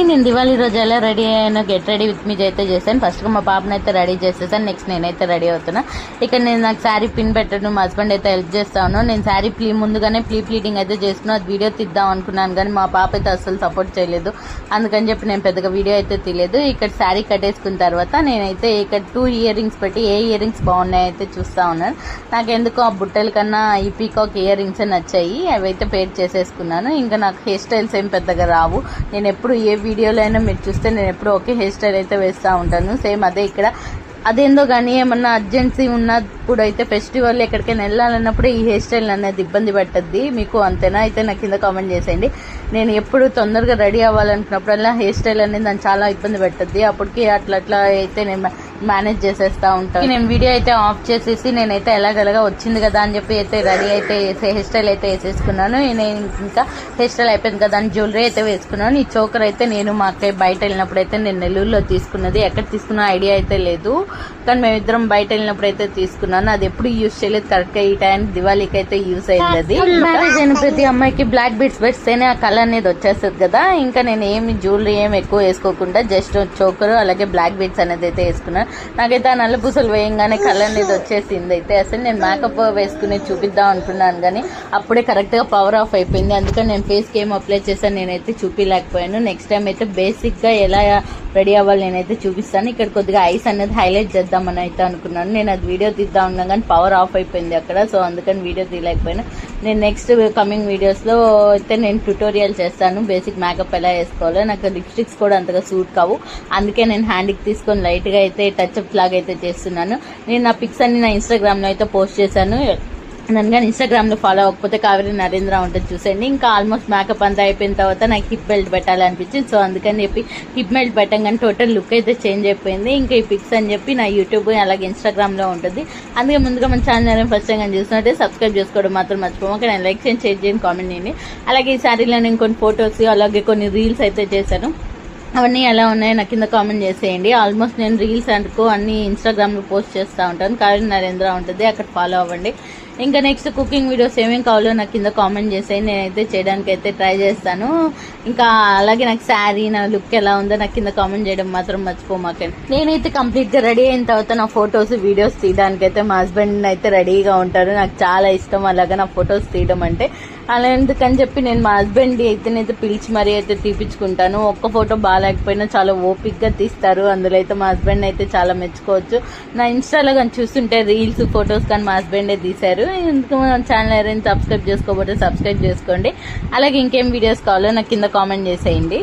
నేను దివాళీ రోజు ఎలా ready అయ్యానో get ready with me అయితే చేశాను. ఫస్ట్ గా మా పాపను అయితే రెడీ చేసేసాను. నెక్స్ట్ నేనైతే రెడీ అవుతున్నా. ఇక్కడ నేను నాకు శారీ పిన్ పెట్టడం మా హస్బెండ్ అయితే హెల్ప్ చేస్తాను. నేను శారీ ముందుగానే ప్లీటింగ్ అయితే చేసుకున్నాను. అది వీడియో తీద్దాం అనుకున్నాను కానీ మా పాప అయితే అసలు సపోర్ట్ చేయలేదు. అందుకని చెప్పి నేను పెద్దగా వీడియో అయితే తీయలేదు. ఇక్కడ శారీ కట్టేసుకున్న తర్వాత నేనైతే ఇక్కడ 2 ఇయర్ రింగ్స్ పెట్టి ఏ ఇయర్ రింగ్స్ బాగున్నాయి అయితే చూస్తా ఉన్నాను. నాకెందుకో ఆ బుట్టల కన్నా ఈ పీకాక్ ఇయర్ రింగ్స్ నచ్చాయి. అవి అయితే పేర్ చేసేసుకున్నాను. ఇంకా నాకు హెయిర్ స్టైల్స్ ఏం పెద్దగా రావు. నేను ఎప్పుడు ఏ వీడియోలో అయినా మీరు చూస్తే నేను ఎప్పుడు ఒకే హెయిర్ స్టైల్ అయితే వేస్తూ ఉంటాను. సేమ్ అదే ఇక్కడ అదేందో కానీ ఏమన్నా అర్జెన్సీ ఉన్నప్పుడు అయితే ఫెస్టివల్ ఎక్కడికైనా వెళ్ళాలన్నప్పుడు ఈ హెయిర్ స్టైల్ అనేది ఇబ్బంది పట్టద్ది. మీకు అంతేనా? అయితే నాకు కింద కామెంట్ చేసేయండి. నేను ఎప్పుడు తొందరగా రెడీ అవ్వాలనుకున్నప్పుడల్లా హెయిర్ స్టైల్ అనేది నన్ను చాలా ఇబ్బంది పెట్టద్ది. అప్పటికి అట్లా అయితే నేను మేనేజ్ చేసేస్తా ఉంటాను. నేను వీడియో అయితే ఆఫ్ చేసేసి నేనైతే ఎలాగలగా వచ్చింది కదా అని చెప్పి అయితే రెడీ అయితే హెయిర్ స్టైల్ అయితే వేసేసుకున్నాను. నేను ఇంకా హెయిర్ స్టైల్ అయిపోయింది కదా అని జ్యువెలరీ అయితే వేసుకున్నాను. ఈ చోకర్ అయితే నేను మా అక్కయ్య బయట వెళ్ళినప్పుడు అయితే నేను నెల్లూరులో తీసుకున్నది. ఎక్కడ తీసుకున్న ఐడియా అయితే లేదు, కానీ మేమిద్దరం బయట వెళ్ళినప్పుడు అయితే తీసుకున్నాను. అది ఎప్పుడు యూజ్ చేయలేదు. కరెక్ట్ గా ఈ టైం దివాళీకి అయితే యూజ్ అయింది. అది మ్యారేజ్ అయిన ప్రతి అమ్మాయికి బ్లాక్ బీడ్స్ పెడితేనే ఆ కలర్ అనేది వచ్చేస్తుంది కదా. ఇంకా నేను ఏమి జ్యువెలరీ ఏమి ఎక్కువ వేసుకోకుండా జస్ట్ చోకర్ అలాగే బ్లాక్ బీడ్స్ అనేది అయితే వేసుకున్నాను. నాకైతే ఆ నల్ల పూసలు వేయంగానే కలర్ అనేది వచ్చేసింది. అయితే అసలు నేను మేకప్ వేసుకుని చూపిద్దాం అనుకున్నాను కానీ అప్పుడే కరెక్ట్ గా పవర్ ఆఫ్ అయిపోయింది. అందుకని నేను ఫేస్ కి ఏం అప్లై చేశాను నేనైతే చూపించలేకపోయాను. నెక్స్ట్ టైం అయితే బేసిక్ గా ఎలా రెడీ అవ్వాలి నేనైతే చూపిస్తాను. ఇక్కడ కొద్దిగా ఐస్ అనేది హైలైట్ చేద్దామని అయితే అనుకున్నాను. నేను అది వీడియో తీద్దాం ఉన్నా కానీ పవర్ ఆఫ్ అయిపోయింది అక్కడ. సో అందుకని వీడియో తీయలేకపోయినా. నేను నెక్స్ట్ కమింగ్ వీడియోస్ లో అయితే నేను ట్యూటోరియల్ చేస్తాను బేసిక్ మేకప్ ఎలా వేసుకోవాలో. నాకు లిప్స్టిక్స్ కూడా అంతగా సూట్ కావు. అందుకే నేను హ్యాండ్కి తీసుకొని లైట్ గా అయితే టచ్అప్ లాగా అయితే చేస్తున్నాను. నేను నా పిక్స్ అన్ని నా ఇన్స్టాగ్రామ్ లో అయితే పోస్ట్ చేశాను. నన్ను కానీ ఇన్స్టాగ్రామ్ లో ఫాలో అవ్వకపోతే కావేరి నరేంద్ర ఉంటుంది చూసేయండి. ఇంకా ఆల్మోస్ట్ మేకప్ అంతా అయిపోయిన తర్వాత నాకు హిప్ బెల్ట్ పెట్టాలనిపించింది. సో అందుకని చెప్పి హిప్ బెల్ట్ పెట్టగానే టోటల్ లుక్ అయితే చేంజ్ అయిపోయింది. ఇంకా ఈ పిక్స్ అని చెప్పి నా యూట్యూబ్ అలాగే ఇన్స్టాగ్రామ్ లో ఉంటుంది. అందుకే ముందుగా మన ఛానల్ ఫస్ట్ టైం చూసినట్టే సబ్స్క్రైబ్ చేసుకోవడం మాత్రం మర్చిపోమాక. నేను లైక్ చేయండి, షేర్ చేయండి, కామెంట్ చేయండి. అలాగే ఈ శారీలో నేను కొన్ని ఫొటోస్ అలాగే కొన్ని రీల్స్ అయితే చేశాను. అవన్నీ ఎలా ఉన్నాయో నాకు కింద కామెంట్ చేసేయండి. ఆల్మోస్ట్ నేను రీల్స్ అనుకో అన్ని ఇన్స్టాగ్రామ్ లో పోస్ట్ చేస్తూ ఉంటాను. కావేరి నరేంద్ర ఉంటుంది, అక్కడ ఫాలో అవ్వండి. ఇంకా నెక్స్ట్ కుకింగ్ వీడియోస్ ఏమేమి కావాలో నాకు కింద కామెంట్ చేసేయండి. నేనైతే చేయడానికి అయితే ట్రై చేస్తాను. ఇంకా అలాగే నాకు శారీ నా లుక్ ఎలా ఉందో నాకు కింద కామెంట్ చేయడం మాత్రం మర్చిపోమాకండి. నేనైతే కంప్లీట్ గా రెడీ అయిన తర్వాత నా ఫొటోస్ వీడియోస్ తీయడానికి అయితే మా హస్బెండ్ అయితే రెడీగా ఉంటారు. నాకు చాలా ఇష్టం అలాగా నా ఫొటోస్ తీయడం అంటే. అలా ఎందుకని చెప్పి నేను మా హస్బెండ్ అయితేనైతే పిలిచి మరీ అయితే తీపించుకుంటాను. ఒక్క ఫోటో బాగాలేకపోయినా చాలా ఓపిక్ గా తీస్తారు. అందులో అయితే మా హస్బెండ్ అయితే చాలా మెచ్చుకోవచ్చు. నా ఇన్స్టాలో కానీ చూస్తుంటే రీల్స్ ఫొటోస్ కానీ మా హస్బెండే తీశారు. ఎందుకు మన ఛానల్ ఎవరైనా సబ్స్క్రైబ్ చేసుకోకపోతే సబ్స్క్రైబ్ చేసుకోండి. అలాగే ఇంకేం వీడియోస్ కావాలో నాకు కింద కామెంట్ చేసేయండి.